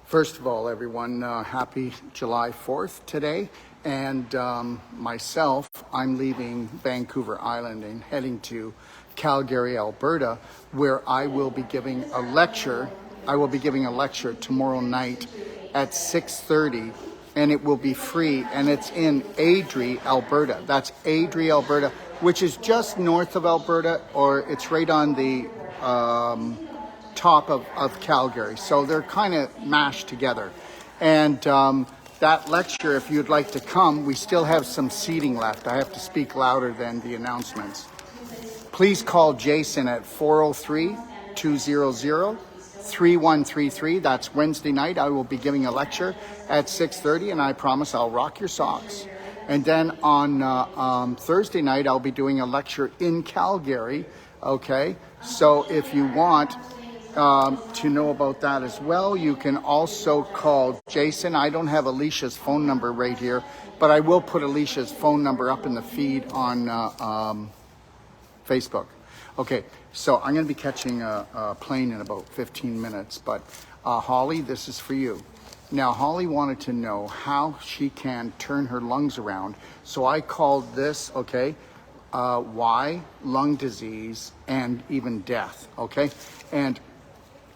First of all, everyone, happy July 4th today. And myself, I'm leaving Vancouver Island and heading to Calgary, Alberta, where I will be giving a lecture. I will be giving a lecture tomorrow night at 6:30, and it will be free, and it's in Odysee, Alberta. That's Odysee, Alberta, which is just north of Alberta, or it's right on the top of Calgary. So they're kind of mashed together. And that lecture, if you'd like to come, we still have some seating left. I have to speak louder than the announcements. Please call Jason at 403-200-3133. That's Wednesday night. I will be giving a lecture at 6:30, and I promise I'll rock your socks. And then on Thursday night, I'll be doing a lecture in Calgary. Okay, so if you want to know about that as well, you can also call Jason. I don't have Alicia's phone number right here, but I will put Alicia's phone number up in the feed on Facebook. Okay, so I'm going to be catching a plane in about 15 minutes, but Holly, this is for you. Now, Holly wanted to know how she can turn her lungs around, so I called this, okay, why lung disease and even death, okay? And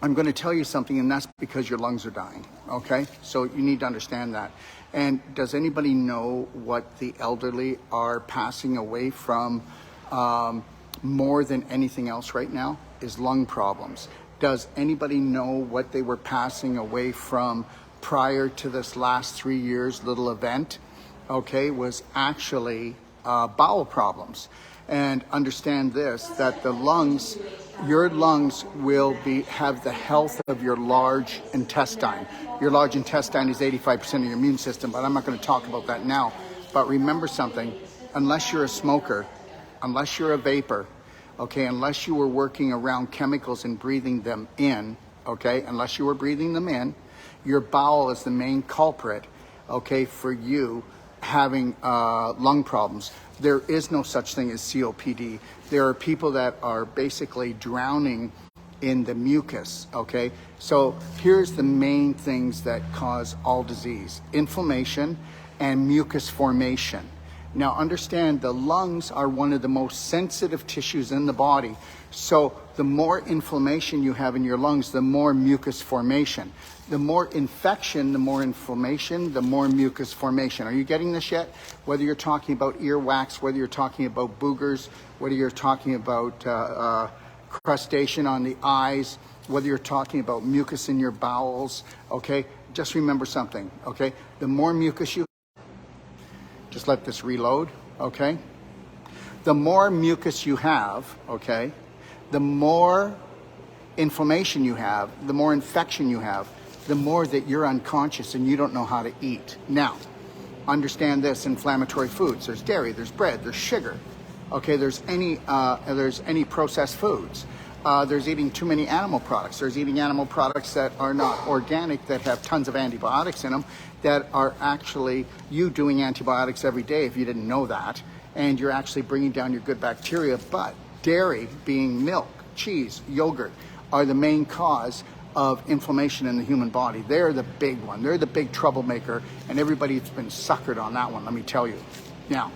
I'm going to tell you something, and that's because your lungs are dying, okay? So you need to understand that. And does anybody know what the elderly are passing away from more than anything else right now? Is lung problems. Does anybody know what they were passing away from prior to this last 3 years little event? Okay, was actually bowel problems. And understand this, that the lungs, your lungs will have the health of your large intestine. Your large intestine is 85% of your immune system, but I'm not going to talk about that now. But remember something, unless you're a smoker, unless you're a vapor, okay, unless you were working around chemicals and breathing them in, okay, unless you were breathing them in, your bowel is the main culprit, okay, for you having lung problems. There is no such thing as COPD. There are people that are basically drowning in the mucus, okay? So here's the main things that cause all disease: inflammation and mucus formation. Now understand, the lungs are one of the most sensitive tissues in the body. So the more inflammation you have in your lungs, the more mucus formation. The more infection, the more inflammation, the more mucus formation. Are you getting this yet? Whether you're talking about earwax, whether you're talking about boogers, whether you're talking about crustation on the eyes, whether you're talking about mucus in your bowels, okay? Just remember something, okay? The more mucus you... Just let this reload, okay? The more mucus you have, okay, the more inflammation you have, the more infection you have, the more that you're unconscious and you don't know how to eat. Now, understand this: inflammatory foods. There's dairy, there's bread, there's sugar. Okay, there's any processed foods. There's eating too many animal products. There's eating animal products that are not organic, that have tons of antibiotics in them, that are actually you doing antibiotics every day if you didn't know that, and you're actually bringing down your good bacteria. But dairy, being milk, cheese, yogurt, are the main cause of inflammation in the human body. They're the big one. They're the big troublemaker, and everybody's been suckered on that one, let me tell you. Now,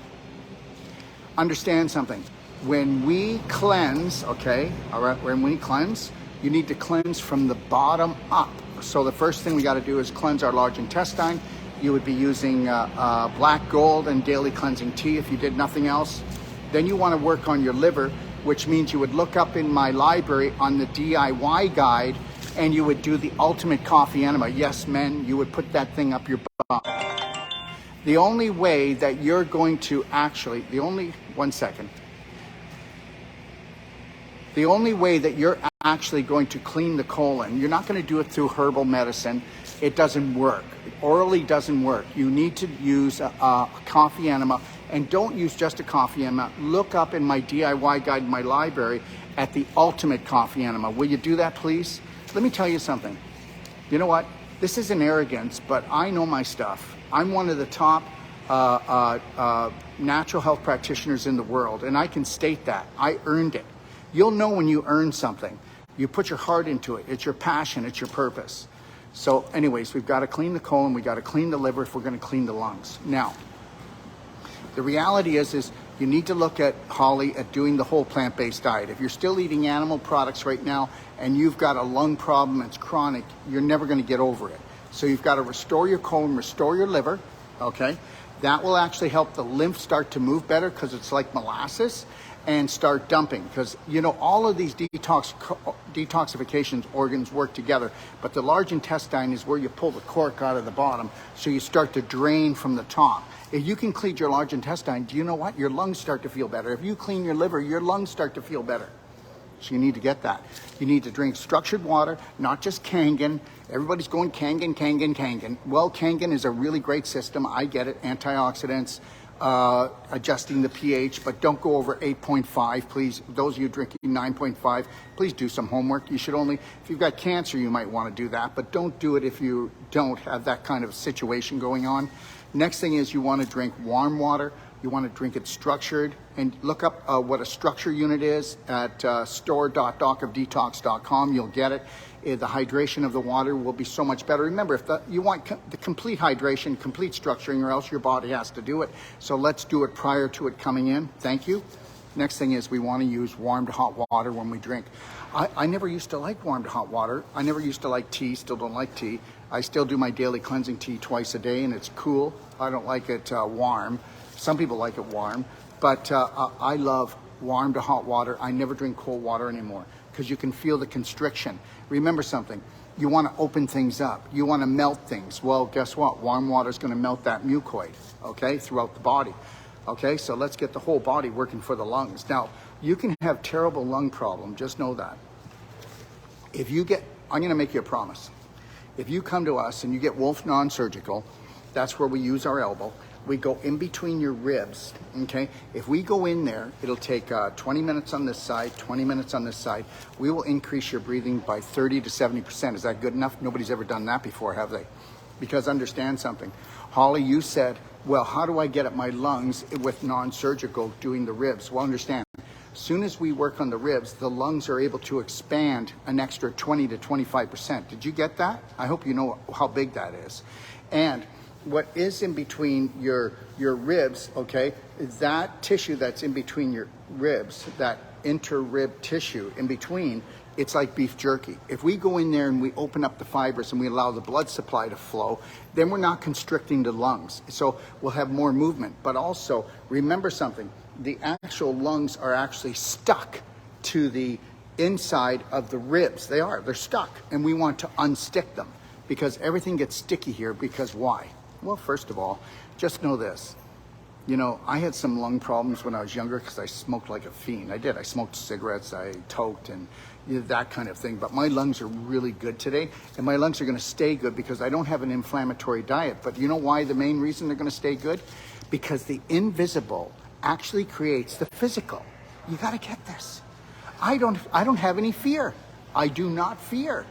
understand something. When we cleanse, okay, all right, when we cleanse, you need to cleanse from the bottom up. So the first thing we got to do is cleanse our large intestine. You would be using black gold and daily cleansing tea if you did nothing else. Then you want to work on your liver, which means you would look up in my library on the DIY guide, and you would do the ultimate coffee enema. Yes, men, you would put that thing up your butt. The only way that you're going to actually, the only way that you're actually going to clean the colon, you're not going to do it through herbal medicine. It doesn't work. Orally doesn't work. You need to use a coffee enema, and don't use just a coffee enema. Look up in my DIY guide in my library at the ultimate coffee enema. Will you do that, please? Let me tell you something. You know what? This isn't arrogance, but I know my stuff. I'm one of the top natural health practitioners in the world, and I can state that. I earned it. You'll know when you earn something. You put your heart into it. It's your passion. It's your purpose. So anyways, we've got to clean the colon, we got to clean the liver if we're going to clean the lungs. Now, the reality is you need to look at, Holly, at doing the whole plant-based diet. If you're still eating animal products right now and you've got a lung problem, it's chronic, you're never going to get over it. So you've got to restore your colon, restore your liver, okay? That will actually help the lymph start to move better because it's like molasses, and start dumping. Because, you know, all of these detoxification organs work together, but the large intestine is where you pull the cork out of the bottom, so you start to drain from the top. If you can clean your large intestine, do you know what? Your lungs start to feel better. If you clean your liver, your lungs start to feel better. So you need to get that. You need to drink structured water, not just Kangen. Everybody's going Kangen, Kangen, Kangen. Well, Kangen is a really great system. I get it. Antioxidants, adjusting the pH, but don't go over 8.5, please. Those of you drinking 9.5, please do some homework. You should only, if you've got cancer, you might want to do that, but don't do it if you don't have that kind of situation going on. Next thing is you want to drink warm water. You want to drink it structured, and look up what a structure unit is at store.docofdetox.com. You'll get it. The hydration of the water will be so much better. Remember, if you want the complete hydration, complete structuring, or else your body has to do it. So let's do it prior to it coming in. Thank you. Next thing is we want to use warm to hot water when we drink. I never used to like warm to hot water. I never used to like tea, still don't like tea. I still do my daily cleansing tea twice a day, and it's cool. I don't like it warm. Some people like it warm, but I love warm to hot water. I never drink cold water anymore because you can feel the constriction. Remember something, you want to open things up. You want to melt things. Well, guess what? Warm water is going to melt that mucoid, okay, throughout the body. Okay, so let's get the whole body working for the lungs. Now, you can have terrible lung problem, just know that. If you get, I'm going to make you a promise. If you come to us and you get Wolf non-surgical, that's where we use our elbow. We go in between your ribs, okay? If we go in there, it'll take 20 minutes on this side, 20 minutes on this side. We will increase your breathing by 30 to 70%. Is that good enough? Nobody's ever done that before, have they? Because understand something. Holly, you said, well, how do I get at my lungs with non-surgical doing the ribs? Well, understand, as soon as we work on the ribs, the lungs are able to expand an extra 20 to 25%. Did you get that? I hope you know how big that is. And what is in between your ribs, okay, that tissue that's in between your ribs, that inter-rib tissue in between, it's like beef jerky. If we go in there and we open up the fibers and we allow the blood supply to flow, then we're not constricting the lungs. So we'll have more movement. But also, remember something, the actual lungs are actually stuck to the inside of the ribs. They're stuck, and we want to unstick them because everything gets sticky here. Because why? Well, first of all, just know this. You know, I had some lung problems when I was younger because I smoked like a fiend. I did. I smoked cigarettes, I toked, and that kind of thing. But my lungs are really good today, and my lungs are going to stay good because I don't have an inflammatory diet. But you know why the main reason they're going to stay good? Because the invisible actually creates the physical. You got to get this. I don't have any fear. I do not fear.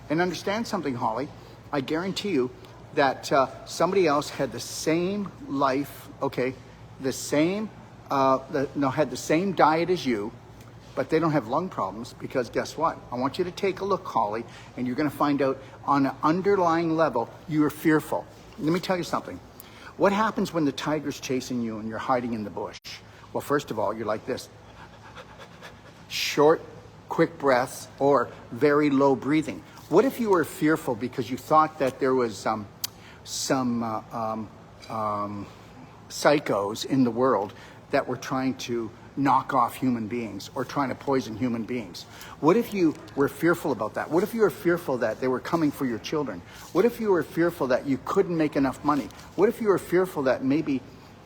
And understand something, Holly. I guarantee you that somebody else had the same life, okay, had the same diet as you, but they don't have lung problems because guess what? I want you to take a look, Holly, and you're going to find out on an underlying level, you are fearful. Let me tell you something. What happens when the tiger's chasing you and you're hiding in the bush? Well, first of all, you're like this. Short, quick breaths or very low breathing. What if you were fearful because you thought that there was some psychos in the world that were trying to knock off human beings or trying to poison human beings? What if you were fearful about that? What if you were fearful that they were coming for your children? What if you were fearful that you couldn't make enough money? What if you were fearful that maybe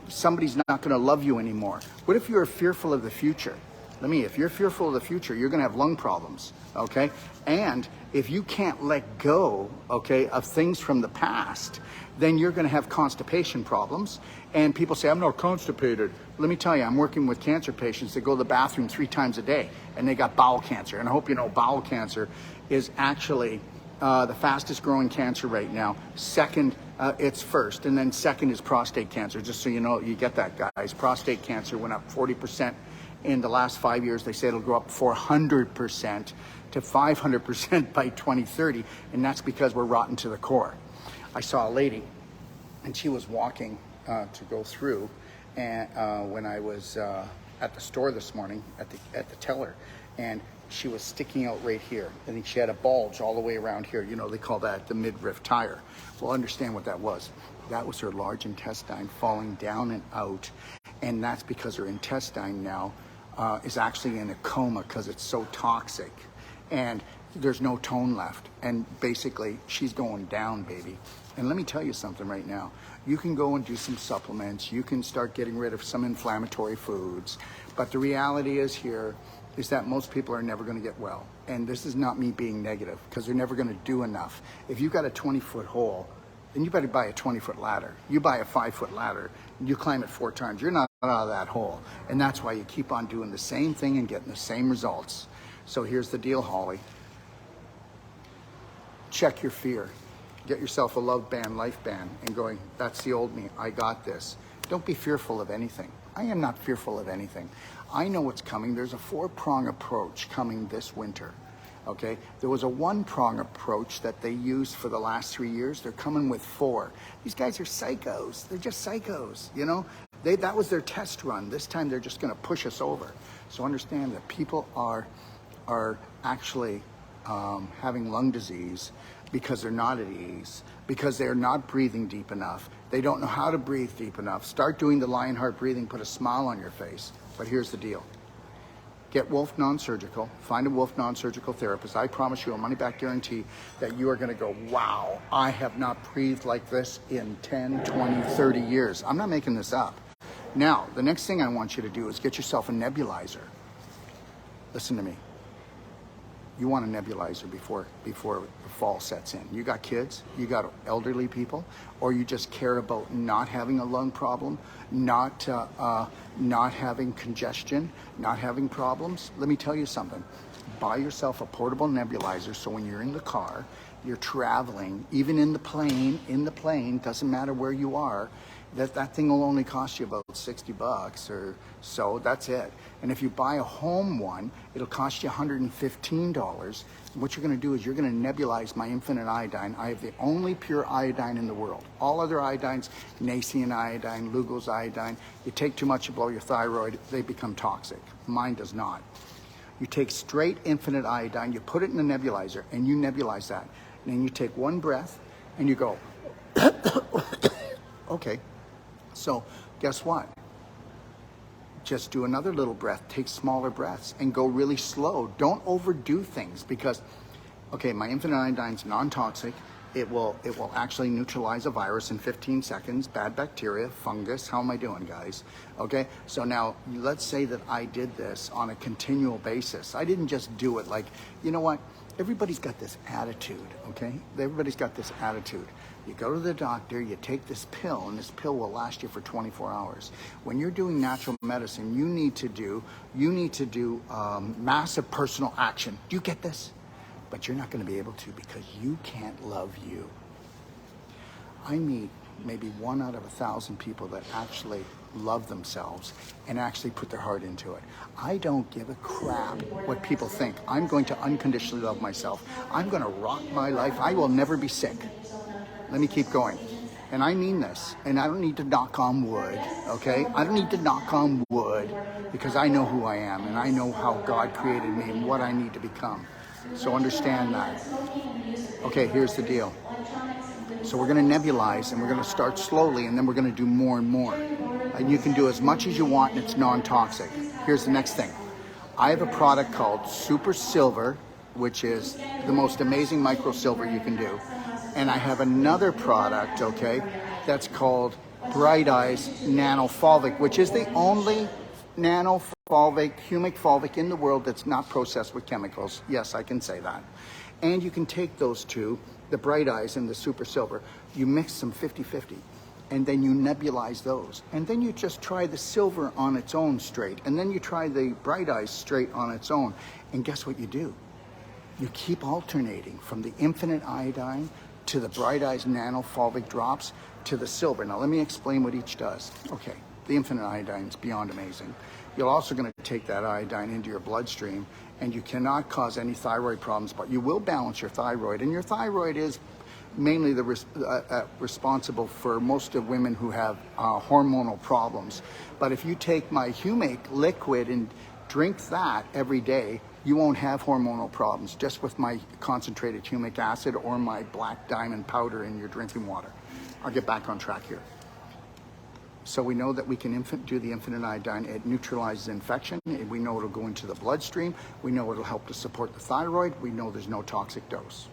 somebody's not going to love you anymore? What if you were fearful of the future? If you're fearful of the future, you're going to have lung problems, okay? And if you can't let go, okay, of things from the past, then you're going to have constipation problems. And people say, I'm not constipated. Let me tell you, I'm working with cancer patients that go to the bathroom 3 times a day, and they got bowel cancer. And I hope you know bowel cancer is actually the fastest growing cancer right now. Second, it's first, and then second is prostate cancer. Just so you know, you get that, guys. Prostate cancer went up 40%. In the last 5 years, they say it'll go up 400%. to 500% by 2030, and that's because we're rotten to the core. I saw a lady, and she was walking to go through, and when I was at the store this morning at the teller, and she was sticking out right here. I think she had a bulge all the way around here. You know, they call that the midriff tire. Well, understand what that was. That was her large intestine falling down and out, and that's because her intestine now is actually in a coma because it's so toxic, and there's no tone left, and basically she's going down, baby. And let me tell you something right now. You can go and do some supplements. You can start getting rid of some inflammatory foods, but the reality is here is that most people are never going to get well. And this is not me being negative, because they're never going to do enough. If you've got a 20-foot hole, then you better buy a 20-foot ladder. You buy a 5-foot ladder, you climb it 4 times, you're not out of that hole. And that's why you keep on doing the same thing and getting the same results. So here's the deal, Holly. Check your fear. Get yourself a love band, life band, and going, that's the old me, I got this. Don't be fearful of anything. I am not fearful of anything. I know what's coming. There's a 4-prong approach coming this winter, okay? There was a 1-prong approach that they used for the last 3 years. They're coming with 4. These guys are psychos. They're just psychos, you know? That was their test run. This time they're just gonna push us over. So understand that people are actually having lung disease because they're not at ease, because they're not breathing deep enough. They don't know how to breathe deep enough. Start doing the Lionheart breathing, put a smile on your face. But here's the deal. Get Wolf Non-Surgical, find a Wolf Non-Surgical therapist. I promise you a money-back guarantee that you are gonna go, wow, I have not breathed like this in 10, 20, 30 years. I'm not making this up. Now, the next thing I want you to do is get yourself a nebulizer. Listen to me. You want a nebulizer before the fall sets in. You got kids, you got elderly people, or you just care about not having a lung problem, not having congestion, not having problems. Let me tell you something. Buy yourself a portable nebulizer so when you're in the car, you're traveling, even in the plane, doesn't matter where you are, that thing will only cost you about $60 or so, that's it. And if you buy a home one, it'll cost you $115. What you're gonna do is you're gonna nebulize my infinite iodine. I have the only pure iodine in the world. All other iodines, Nacean iodine, Lugol's iodine, you take too much, you blow your thyroid, they become toxic. Mine does not. You take straight infinite iodine, you put it in the nebulizer, and you nebulize that. And then you take one breath, and you go, okay. So guess what? Just do another little breath, take smaller breaths, and go really slow. Don't overdo things because, okay, my infinite iodine's non-toxic. It will actually neutralize a virus in 15 seconds, bad bacteria, fungus. How am I doing, guys? Okay, so now let's say that I did this on a continual basis. I didn't just do it like, you know what? Everybody's got this attitude, okay? Everybody's got this attitude. You go to the doctor, you take this pill, and this pill will last you for 24 hours. When you're doing natural medicine, you need to do massive personal action. Do you get this? But you're not going to be able to because you can't love you. I meet maybe 1 out of 1,000 people that actually love themselves and actually put their heart into it. I don't give a crap what people think. I'm going to unconditionally love myself. I'm going to rock my life. I will never be sick. Let me keep going. And I mean this, and I don't need to knock on wood, okay? I don't need to knock on wood because I know who I am and I know how God created me and what I need to become. So understand that. Okay, here's the deal. So we're gonna nebulize and we're gonna start slowly and then we're gonna do more and more. And you can do as much as you want and it's non-toxic. Here's the next thing. I have a product called Super Silver, which is the most amazing micro silver you can do. And I have another product, okay, that's called Bright Eyes Nanofulvic, which is the only nanofulvic, humic fulvic in the world that's not processed with chemicals. Yes, I can say that. And you can take those two, the Bright Eyes and the Super Silver, you mix them 50-50, and then you nebulize those. And then you just try the silver on its own straight, and then you try the Bright Eyes straight on its own. And guess what you do? You keep alternating from the infinite iodine to the Bright Eyes Nanofulvic drops to the silver. Now let me explain what each does. Okay, the infinite iodine is beyond amazing. You're also going to take that iodine into your bloodstream and you cannot cause any thyroid problems, but you will balance your thyroid. And your thyroid is mainly responsible for most of women who have hormonal problems. But if you take my Humake liquid and drink that every day, you won't have hormonal problems just with my concentrated humic acid or my black diamond powder in your drinking water. I'll get back on track here. So we know that we can do the infinite iodine. It neutralizes infection. We know it'll go into the bloodstream. We know it'll help to support the thyroid. We know there's no toxic dose.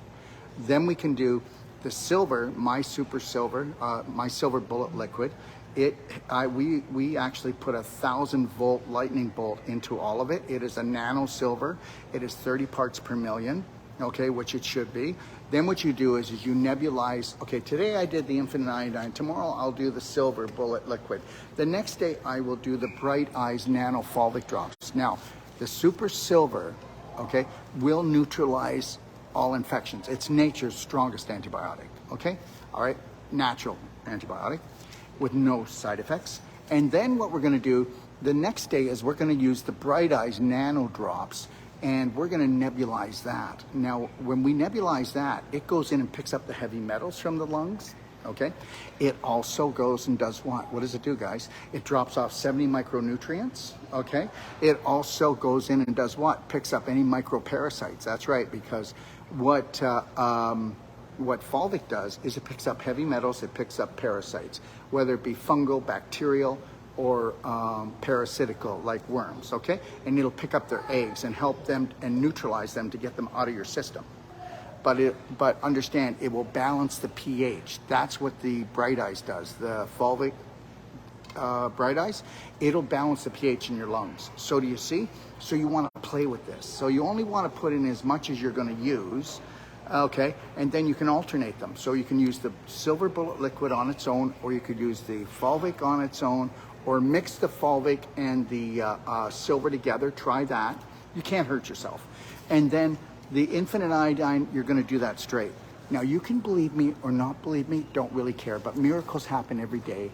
Then we can do the silver, my super silver, my silver bullet liquid. We actually put a 1,000-volt lightning bolt into all of it. It is a nano silver. It is 30 parts per million, okay, which it should be. Then what you do is you nebulize. Okay, today I did the infinite iodine. Tomorrow I'll do the silver bullet liquid. The next day I will do the Bright Eyes nano fulvic drops. Now, the super silver, okay, will neutralize all infections. It's nature's strongest antibiotic, okay? All right, natural antibiotic with no side effects. And then what we're gonna do the next day is we're gonna use the Bright Eyes nano drops, and we're gonna nebulize that. Now, when we nebulize that, it goes in and picks up the heavy metals from the lungs, okay? It also goes and does what? What does it do, guys? It drops off 70 micronutrients, okay? It also goes in and does what? Picks up any microparasites. That's right, because what fulvic does is it picks up heavy metals, it picks up parasites, whether it be fungal, bacterial, or parasitical, like worms, okay? And it'll pick up their eggs and help them and neutralize them to get them out of your system. But understand, it will balance the pH. That's what the Bright Eyes does. The fulvic Bright Eyes, it'll balance the pH in your lungs. So do you see? So you want to play with this. So you only want to put in as much as you're going to use, okay? And then you can alternate them. So you can use the silver bullet liquid on its own, or you could use the fulvic on its own, or mix the fulvic and the silver together. Try that. You can't hurt yourself. And then the infinite iodine, you're going to do that straight. Now, you can believe me or not believe me, don't really care, but miracles happen every day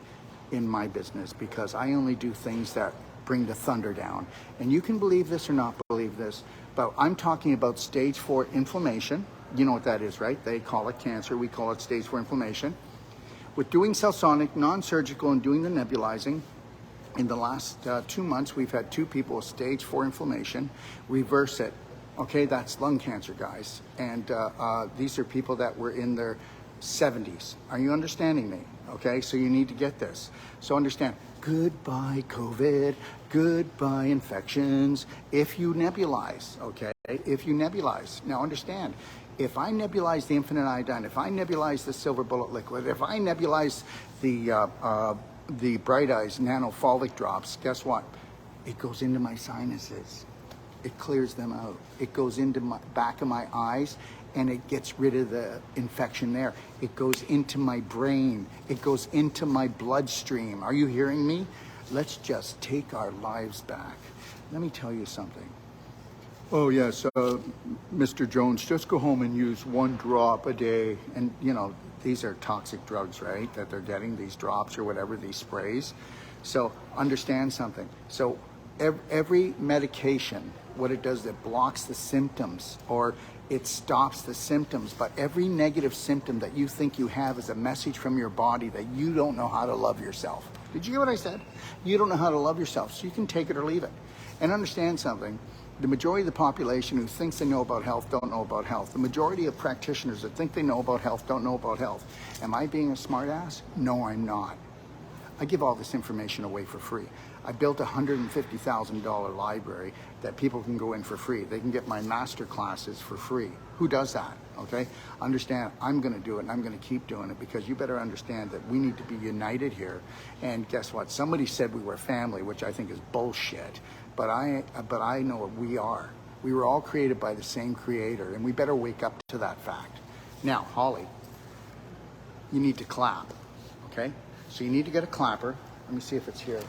in my business because I only do things that bring the thunder down. And you can believe this or not believe this, but I'm talking about stage 4 inflammation. You know what that is, right? They call it cancer. We call it stage 4 inflammation. With doing cell-sonic, non-surgical, and doing the nebulizing, in the last 2 months, we've had 2 people with stage 4 inflammation reverse it. Okay, that's lung cancer, guys. And these are people that were in their 70s. Are you understanding me? Okay, so you need to get this. So understand, goodbye COVID, goodbye infections, if you nebulize, okay? If you nebulize. Now understand, if I nebulize the infinite iodine, if I nebulize the silver bullet liquid, if I nebulize the Bright Eyes nano fulvic drops, guess what? It goes into my sinuses. It clears them out. It goes into my back of my eyes and it gets rid of the infection there. It goes into my brain. It goes into my bloodstream. Are you hearing me? Let's just take our lives back. Let me tell you something. Oh yes, Mr. Jones, just go home and use 1 drop a day. And you know, these are toxic drugs, right? That they're getting, these drops or whatever, these sprays. So understand something. So every medication, what it does, it blocks the symptoms or it stops the symptoms. But every negative symptom that you think you have is a message from your body that you don't know how to love yourself. Did you hear what I said? You don't know how to love yourself, so you can take it or leave it. And understand something. The majority of the population who thinks they know about health don't know about health. The majority of practitioners that think they know about health don't know about health. Am I being a smartass? No, I'm not. I give all this information away for free. I built a $150,000 library that people can go in for free. They can get my master classes for free. Who does that? Okay? Understand, I'm going to do it and I'm going to keep doing it because you better understand that we need to be united here. And guess what? Somebody said we were family, which I think is bullshit. But I know what we are. We were all created by the same creator, and we better wake up to that fact. Now, Holly, you need to clap, okay? So you need to get a clapper. Let me see if it's here.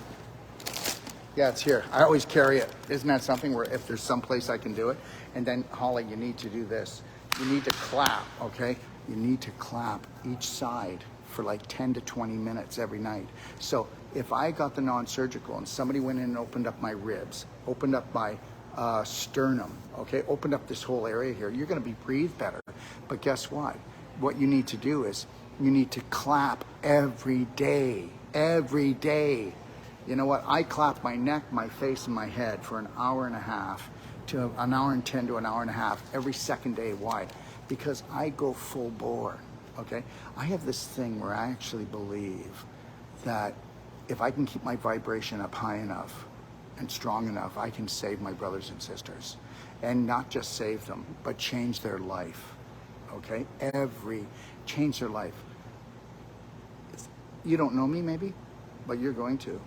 Yeah, it's here. I always carry it. Isn't that something where if there's some place I can do it? And then, Holly, you need to do this. You need to clap, okay? You need to clap each side for like 10 to 20 minutes every night. So if I got the non-surgical and somebody went in and opened up my ribs, opened up my sternum, okay? Open up this whole area here. You're gonna breathe better. But guess what? What you need to do is you need to clap every day, every day. You know what? I clap my neck, my face, and my head for an hour and a half to an hour and 10 to an hour and a half every second day. Why? Because I go full bore, okay? I have this thing where I actually believe that if I can keep my vibration up high enough and strong enough, I can save my brothers and sisters. And not just save them, but change their life, okay? Change their life. You don't know me maybe, but you're going to.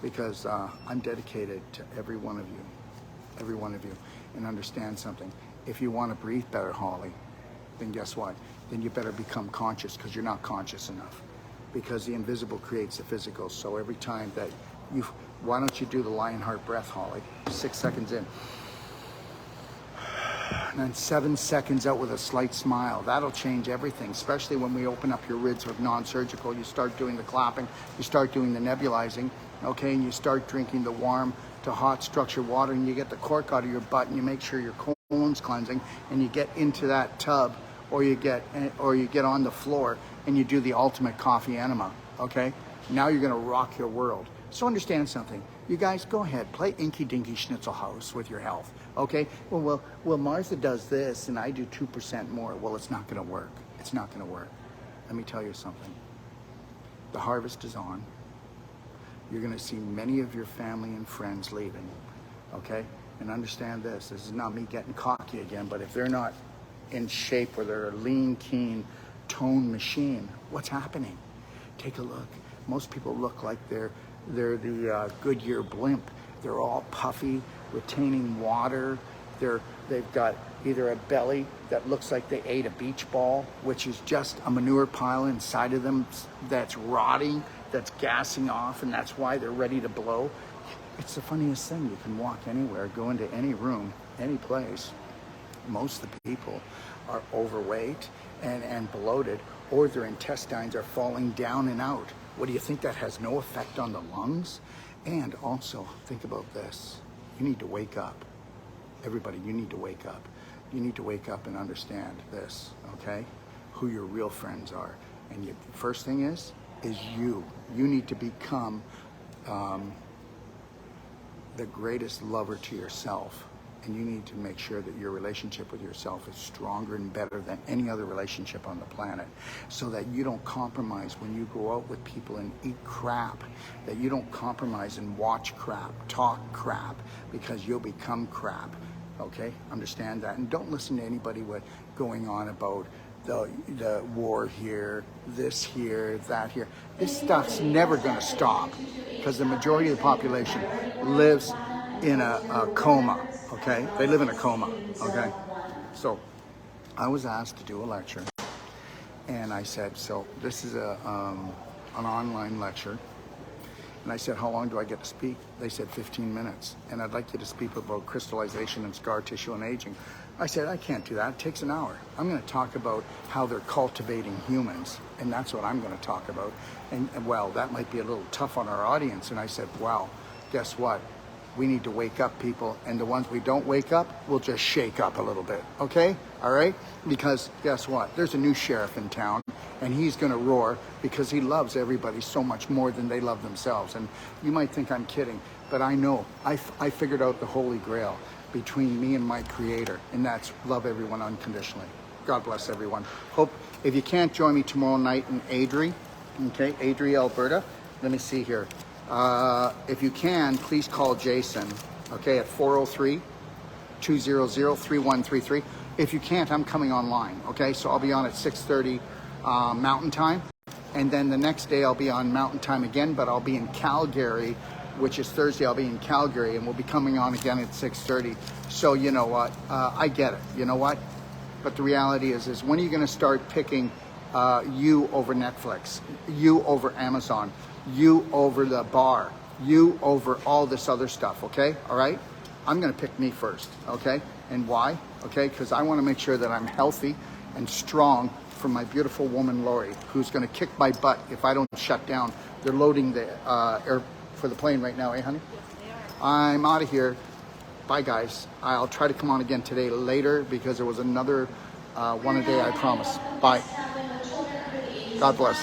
Because I'm dedicated to every one of you, and understand something. If you want to breathe better, Holly, then guess what? Then you better become conscious, because you're not conscious enough. Because the invisible creates the physical. So every time that why don't you do the Lionheart breath, Holly? 6 seconds in. And then 7 seconds out with a slight smile. That'll change everything, especially when we open up your ribs with non-surgical. You start doing the clapping, you start doing the nebulizing, okay, and you start drinking the warm to hot structured water, and you get the cork out of your butt, and you make sure your colon's cleansing, and you get into that tub, or you get on the floor, and you do the ultimate coffee enema, okay? Now you're gonna rock your world. So understand something. You guys, go ahead, play Inky Dinky Schnitzel House with your health, okay? Well, Martha does this, and I do 2% more. Well, it's not gonna work. It's not gonna work. Let me tell you something. The harvest is on. You're gonna see many of your family and friends leaving, okay? And understand this is not me getting cocky again, but if they're not in shape, or they're a lean, keen, toned machine, what's happening? Take a look. Most people look like they're the Goodyear blimp. They're all puffy, retaining water. They've got either a belly that looks like they ate a beach ball, which is just a manure pile inside of them that's rotting, that's gassing off, and that's why they're ready to blow. It's the funniest thing. You can walk anywhere, go into any room, any place. Most of the people are overweight and bloated, or their intestines are falling down and out. What do you think? That has no effect on the lungs? And also, think about this. You need to wake up. Everybody, you need to wake up. You need to wake up and understand this, okay? Who your real friends are. And the first thing is you. You need to become the greatest lover to yourself. And you need to make sure that your relationship with yourself is stronger and better than any other relationship on the planet, so that you don't compromise when you go out with people and eat crap, that you don't compromise and watch crap, talk crap, because you'll become crap, okay? Understand that. And don't listen to anybody with going on about the war here, this here, that here. This stuff's never gonna stop, because the majority of the population lives in a coma, okay? They live in a coma, okay? So I was asked to do a lecture, and I said, so this is an online lecture, and I said, how long do I get to speak? They said 15 minutes, and I'd like you to speak about crystallization and scar tissue and aging. I said, I can't do that, it takes an hour. I'm gonna talk about how they're cultivating humans, and that's what I'm gonna talk about. And well, that might be a little tough on our audience. And I said, well, guess what? We need to wake up, people, and the ones we don't wake up, we'll just shake up a little bit, okay? All right? Because guess what? There's a new sheriff in town, and he's gonna roar because he loves everybody so much more than they love themselves. And you might think I'm kidding, but I know. I figured out the Holy Grail between me and my Creator, and that's love everyone unconditionally. God bless everyone. Hope, if you can't join me tomorrow night in Adrie, okay, Adrie, Alberta, let me see here. If you can, please call Jason, okay, at 403-200-3133. If you can't, I'm coming online, okay? So I'll be on at 6:30 Mountain Time. And then the next day I'll be on Mountain Time again, but I'll be in Calgary, which is Thursday. I'll be in Calgary, and we'll be coming on again at 6:30. So you know what? I get it. You know what? But the reality is when are you going to start picking you over Netflix, you over Amazon, you over the bar, you over all this other stuff, okay? All right? I'm gonna pick me first, okay? And why? Okay, because I wanna make sure that I'm healthy and strong for my beautiful woman, Lori, who's gonna kick my butt if I don't shut down. They're loading the air for the plane right now, eh, honey? Yes, they are. I'm out of here. Bye, guys. I'll try to come on again today later because there was another one a day, I promise. Bye. God bless.